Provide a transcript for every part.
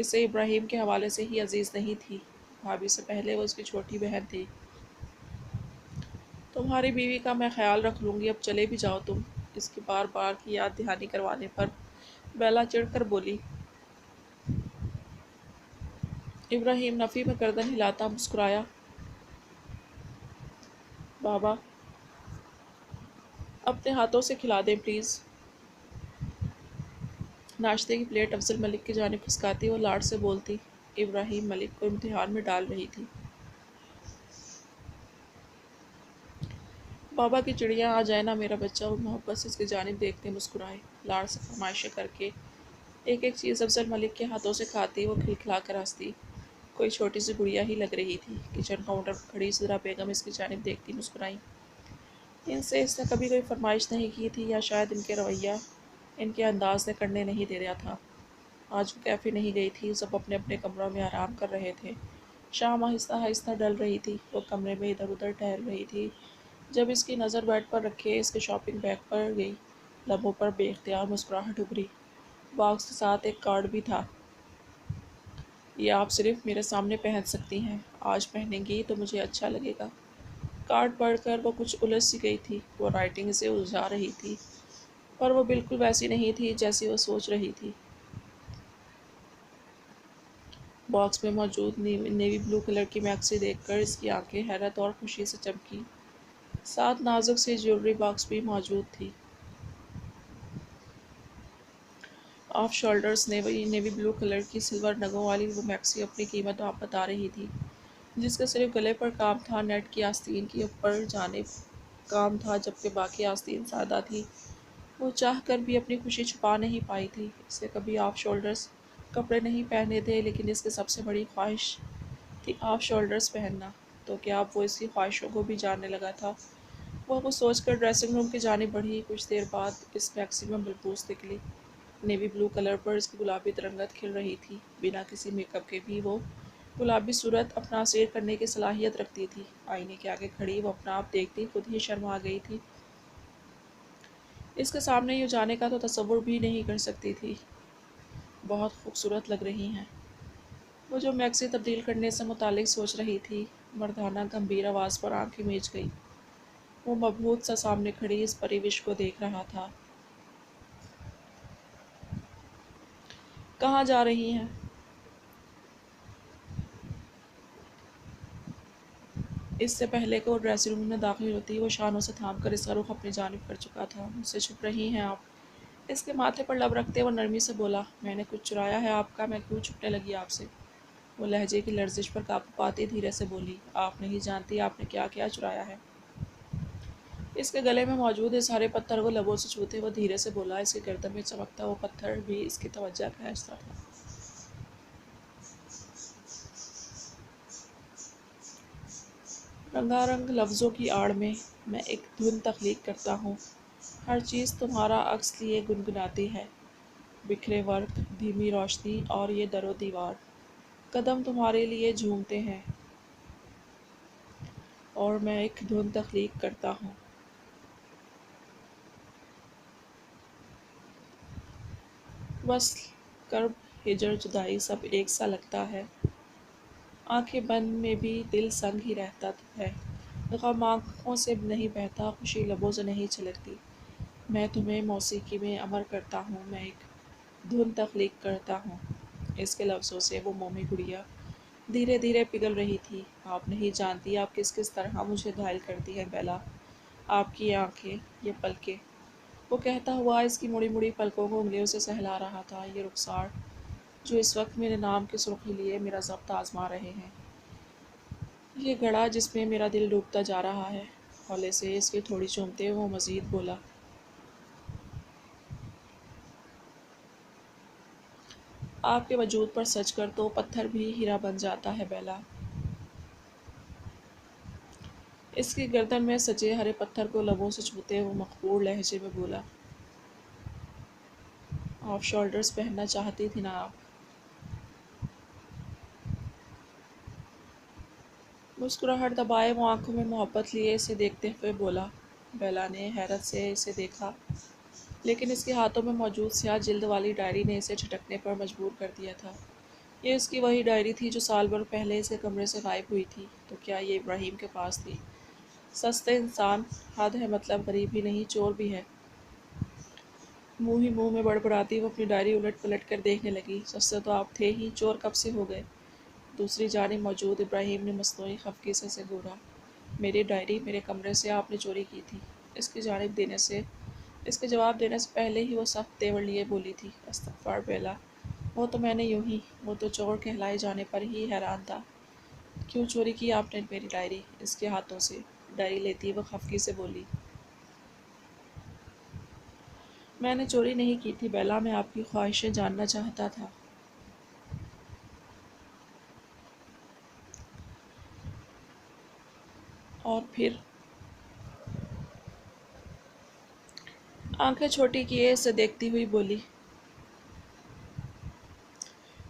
اسے ابراہیم کے حوالے سے ہی عزیز نہیں تھی، بھابھی سے پہلے وہ اس کی چھوٹی بہن تھی۔ تمہاری بیوی کا میں خیال رکھ لوں گی، اب چلے بھی جاؤ تم۔ اس کی بار بار کی یاد دہانی کروانے پر بیلا چڑھ کر بولی۔ ابراہیم نفی میں گردن ہلاتا مسکرایا۔ بابا اپنے ہاتھوں سے کھلا دیں پلیز۔ ناشتے کی پلیٹ افضل ملک کی جانب کھسکاتی وہ لاڈ سے بولتی۔ ابراہیم ملک کو امتحان میں ڈال رہی تھی۔ بابا کی چڑیاں آ جائے نا میرا بچہ، وہ محبت سے اس کی جانب دیکھتے مسکرائے۔ لاڈ سے فرمائشیں کر کے ایک ایک چیز افضل ملک کے ہاتھوں سے کھاتی وہ کھلکھلا کر ہنستی، کوئی چھوٹی سی گڑیا ہی لگ رہی تھی۔ کچن کاؤنٹر پر کھڑی سدرا بیگم اس کی جانب دیکھتی مسکرائیں۔ ان سے اس نے کبھی کوئی فرمائش نہیں کی تھی، یا شاید ان کے رویہ ان کے انداز نے کرنے نہیں دے رہا تھا۔ آج وہ کیفے نہیں گئی تھی، سب اپنے اپنے کمروں میں آرام کر رہے تھے۔ شام آہستہ آہستہ ڈل رہی تھی، وہ کمرے میں ادھر ادھر ٹہل رہی تھی جب اس کی نظر بیڈ پر رکھے اس کے شاپنگ بیگ پر گئی۔ لبوں پر بے اختیار مسکراہٹ ابھری۔ باکس کے ساتھ ایک کارڈ بھی تھا۔ یہ آپ صرف میرے سامنے پہن سکتی ہیں، آج پہنیں گی تو مجھے اچھا لگے گا۔ کارڈ پڑھ کر وہ کچھ الجھ سی گئی تھی، وہ رائٹنگ اسے الجھا رہی تھی، پر وہ بالکل ویسی نہیں تھی جیسی وہ سوچ رہی تھی۔ باکس میں موجود نیوی بلو کلر کی میکسی دیکھ کر اس کی آنکھیں حیرت اور خوشی سے چمکی۔ ساتھ نازک سی جیولری باکس بھی موجود تھی۔ Off shoulders navy blue colour کی سلور نگوں والی وہ میکسی اپنی قیمت بتا رہی تھی، جس کا صرف گلے پر کام تھا، نیٹ کی آستین کی اوپر جانب کام تھا، جبکہ باقی آستین سادہ تھی۔ وہ چاہ کر بھی اپنی خوشی چھپا نہیں پائی تھی۔ اس نے کبھی آف شولڈرز کپڑے نہیں پہنے تھے، لیکن اس کی سب سے بڑی خواہش تھی آف شولڈرز پہننا، تو کیا اب وہ اس کی خواہشوں کو بھی جاننے لگا تھا؟ وہ کچھ سوچ کر ڈریسنگ روم کی جانب بڑھی۔ کچھ دیر بعد اس میکسی میں ملبوس نکلی۔ نیوی بلو کلر پر اس کی گلابی ترنگت کھل رہی تھی، بنا کسی میک اپ کے بھی وہ گلابی صورت اپنا اسیر کرنے کی صلاحیت رکھتی تھی۔ آئینے کے آگے کھڑی وہ اپنا آپ دیکھتی خود ہی شرما گئی تھی۔ اس کے سامنے یوں جانے کا تو تصور بھی نہیں کر سکتی تھی۔ بہت خوبصورت لگ رہی ہیں۔ وہ جو میکسی تبدیل کرنے سے متعلق سوچ رہی تھی، مردانہ گمبھیر آواز پر آنکھیں میچ گئی۔ وہ مبہوت سا سامنے کھڑی اس پری وش کو دیکھ رہا تھا۔ کہاں جا رہی ہیں؟ اس سے پہلے کہ وہ ڈریسنگ روم میں داخل ہوتی، وہ شانوں سے تھام کر اس کا رخ اپنی جانب کر چکا تھا۔ مجھ سے چھپ رہی ہیں آپ؟ اس کے ماتھے پر لب رکھتے وہ نرمی سے بولا۔ میں نے کچھ چرایا ہے آپ کا؟ میں کیوں چھپنے لگی آپ سے؟ وہ لہجے کی لرزش پر قابو پاتی دھیرے سے بولی۔ آپ نہیں جانتی آپ نے کیا کیا چرایا ہے؟ اس کے گلے میں موجود اس ہرے پتھر کو لبوں سے چھوتے وہ دھیرے سے بولا۔ اس کی گردن میں چمکتا وہ پتھر بھی اس کی توجہ کھینچتا تھا۔ رنگا رنگ لفظوں کی آڑ میں ایک دھن تخلیق کرتا ہوں، ہر چیز تمہارا عکس لیے گنگناتی ہے، بکھرے ورق، دھیمی روشنی اور یہ در و دیوار، قدم تمہارے لیے جھومتے ہیں، اور میں ایک دھن تخلیق کرتا ہوں۔ وصل، کرب، ہجر، جدائی سب ایک سا لگتا ہے، آنکھیں بند میں بھی دل سنگ ہی رہتا ہے، غم آنکھوں سے نہیں بہتا، خوشی لبوں سے نہیں چھلکتی، میں تمہیں موسیقی میں امر کرتا ہوں، میں ایک دھن تخلیق کرتا ہوں۔ اس کے لفظوں سے وہ مومی گڑیا دھیرے دھیرے پگھل رہی تھی۔ آپ نہیں جانتی آپ کس کس طرح مجھے گھائل کرتی ہیں بیلا، آپ کی یہ آنکھیں، یہ پلکیں۔ وہ کہتا ہوا اس کی مڑی مڑی پلکوں کو انگلیوں سے سہلا رہا تھا۔ یہ رخسار جو اس وقت میرے نام کی سرخی لیے میرا ضبط آزما رہے ہیں، یہ گھڑا جس میں میرا دل ڈوبتا جا رہا ہے۔ ہولے سے اس کی تھوڑی چومتے وہ مزید بولا۔ آپ کے وجود پر سج کر تو پتھر بھی ہیرا بن جاتا ہے بیلا۔ اس کی گردن میں سجے ہرے پتھر کو لبوں سے چھوتے وہ مخبور لہجے میں بولا۔ آف شولڈرز پہننا چاہتی تھی نا آپ؟ مسکراہٹ دبائے وہ آنکھوں میں محبت لیے اسے دیکھتے ہوئے بولا۔ بیلا نے حیرت سے اسے دیکھا، لیکن اس کے ہاتھوں میں موجود سیاہ جلد والی ڈائری نے اسے جھٹکنے پر مجبور کر دیا تھا۔ یہ اس کی وہی ڈائری تھی جو سال بھر پہلے اس کے کمرے سے غائب ہوئی تھی۔ تو کیا یہ ابراہیم کے پاس تھی؟ سستے انسان، حد ہے مطلب غریب ہی نہیں چور بھی ہے۔ منہ ہی منہ میں بڑبڑاتی وہ اپنی ڈائری الٹ پلٹ کر دیکھنے لگی۔ سستے تو آپ تھے ہی، چور کب سے ہو گئے؟ دوسری جانب موجود ابراہیم نے مصنوعی خفگی سے گھورا۔ میری ڈائری میرے کمرے سے آپ نے چوری کی تھی۔ اس کے جواب دینے سے پہلے ہی وہ سخت تیور لیے بولی تھی، استغفار باللہ، وہ تو میں نے وہ تو چور کہلائے جانے پر ہی حیران تھا۔ کیوں چوری کی آپ نے میری ڈائری؟ اس کے ہاتھوں سے ڈائری لیتی وہ خفگی سے بولی، میں نے چوری نہیں کی تھی بیلا، میں آپ کی خواہشیں جاننا چاہتا تھا۔ اور پھر آنکھیں چھوٹی کیے اسے دیکھتی ہوئی بولی،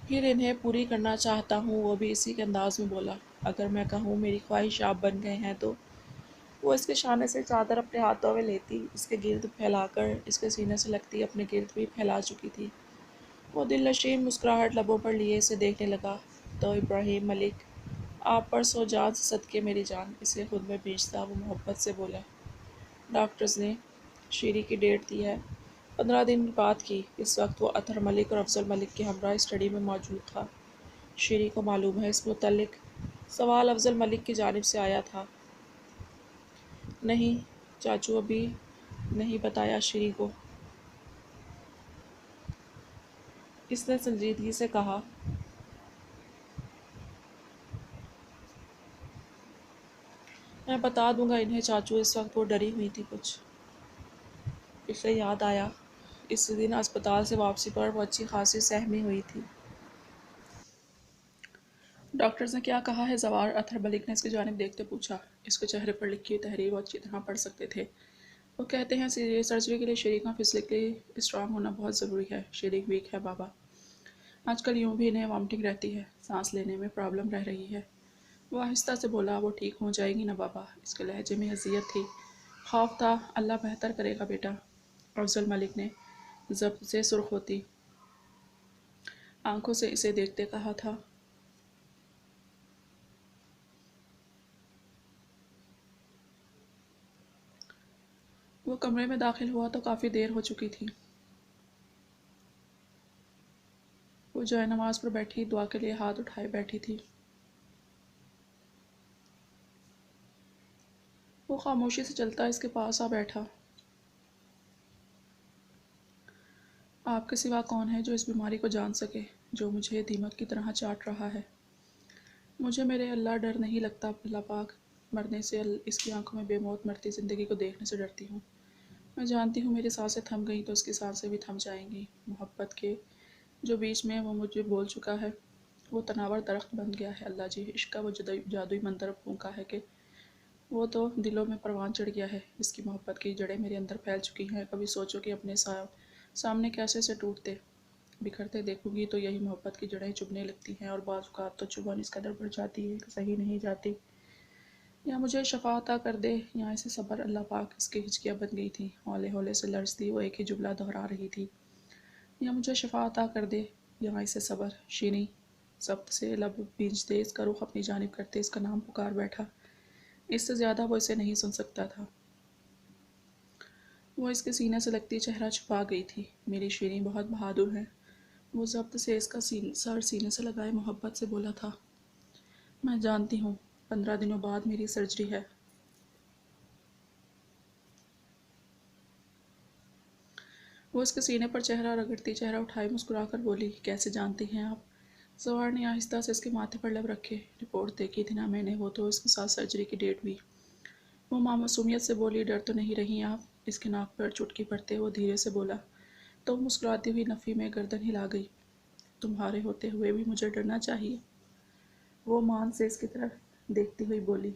پھر انہیں پوری کرنا چاہتا ہوں۔ وہ بھی اسی کے انداز میں بولا، اگر میں کہوں میری خواہش آپ بن گئے ہیں تو؟ وہ اس کے شانے سے چادر اپنے ہاتھوں میں لیتی، اس کے گرد پھیلا کر اس کے سینے سے لگتی اپنے گرد بھی پھیلا چکی تھی۔ وہ دل نشین مسکراہٹ لبوں پر لیے اسے دیکھنے لگا، تو ابراہیم ملک، آپ پر سو جان سے صدقے میری جان، اسے خود میں بیچتا وہ محبت سے بولا۔ ڈاکٹرز نے شیری کی ڈیٹ دی ہے، 15 دن بعد کی۔ اس وقت وہ اطہر ملک اور افضل ملک کے ہمراہ اسٹڈی میں موجود تھا۔ شیری کو معلوم ہے اس متعلق سوال افضل ملک کی جانب سے آیا تھا۔ نہیں چاچو، ابھی نہیں بتایا شیری کو، اس نے سنجیدگی سے کہا۔ میں بتا دوں گا انہیں چاچو۔ اس وقت وہ ڈری ہوئی تھی کچھ۔ اسے یاد آیا اس دن اسپتال سے واپسی پر وہ اچھی خاصی سہمی ہوئی تھی۔ ڈاکٹرز نے کیا کہا ہے زوار؟ اطہر ملک نے اس کی جانب دیکھتے پوچھا۔ اس کے چہرے پر لکھی ہوئی تحریر وہ اچھی طرح پڑھ سکتے تھے۔ وہ کہتے ہیں سرجری کے لیے شیری کا فزیکلی اسٹرانگ ہونا بہت ضروری ہے۔ شیری ویک ہے بابا، آج کل یوں بھی انہیں وامٹنگ رہتی ہے، سانس لینے میں پرابلم رہ رہی ہے۔ وہ آہستہ سے بولا، وہ ٹھیک ہو جائے گی نا بابا؟ اس کے لہجے میں اذیت تھی، خوف تھا۔ اللہ بہتر کرے گا بیٹا، افضل ملک نے ضبط سے سرخ ہوتی آنکھوں سے اسے دیکھتے کہا تھا۔ وہ کمرے میں داخل ہوا تو کافی دیر ہو چکی تھی۔ وہ جائے نماز پر بیٹھی دعا کے لیے ہاتھ اٹھائے بیٹھی تھی۔ وہ خاموشی سے چلتا اس کے پاس آ بیٹھا۔ آپ کے سوا کون ہے جو اس بیماری کو جان سکے، جو مجھے دیمک کی طرح چاٹ رہا ہے؟ مجھے میرے اللہ ڈر نہیں لگتا اللہ پاک، مرنے سے اس کی آنکھوں میں بے موت مرتی زندگی کو دیکھنے سے ڈرتی ہوں۔ میں جانتی ہوں میری سانسیں تھم گئیں تو اس کی سانسیں بھی تھم جائیں گی۔ محبت کے جو بیچ میں وہ مجھے بول چکا ہے، وہ تناور درخت بن گیا ہے۔ اللہ جی، عشق کا وہ جادوئی منتر پھونکا ہے کہ وہ تو دلوں میں پروان چڑھ گیا ہے۔ اس کی محبت کی جڑیں میرے اندر پھیل چکی ہیں۔ کبھی سوچو کہ اپنے سامنے کیسے سے ٹوٹتے بکھرتے دیکھوں گی تو یہی محبت کی جڑیں چبھنے لگتی ہیں، اور بعض اوقات تو چبھن اس قدر بڑھ جاتی ہے کہ صحیح نہیں جاتی۔ یا مجھے شفا عطا کر دے یا اسے صبر۔ اللہ پاک، اس کی ہچکیاں بن گئی تھیں، ہولے ہولے سے لرزتی وہ ایک ہی جملہ دہرا رہی تھی، یا مجھے شفا عطا کر دے یا اسے صبر۔ شیریں ضبط سے لب بھیجتے اس کا رخ اپنی جانب کرتے اس کا نام پکار بیٹھا۔ اس سے زیادہ وہ اسے نہیں سن سکتا تھا۔ وہ اس کے سینے سے لگتی چہرہ چھپا گئی تھی۔ میری شیریں بہت بہادر ہے، وہ ضبط سے اس کا سر سینے سے لگائے محبت سے بولا تھا۔ میں جانتی ہوں، 15 دنوں بعد میری سرجری ہے۔ وہ اس کے سینے پر چہرہ رگڑتی چہرہ اٹھائے مسکرا کر بولی، کیسے جانتی ہیں آپ؟ زوار نے آہستہ سے اس کے ماتھے پر لب رکھے، رپورٹ دیکھی تھی نا میں نے، وہ تو اس کے ساتھ سرجری کی ڈیٹ بھی۔ وہ معصومیت سے بولی، ڈر تو نہیں رہی آپ؟ اس کے ناک پر چٹکی پڑتے وہ دھیرے سے بولا، تو مسکراتی ہوئی نفی میں گردن ہلا گئی۔ تمہارے ہوتے ہوئے بھی مجھے ڈرنا چاہیے؟ وہ مان سے اس کی طرف دیکھتی ہوئی بولی،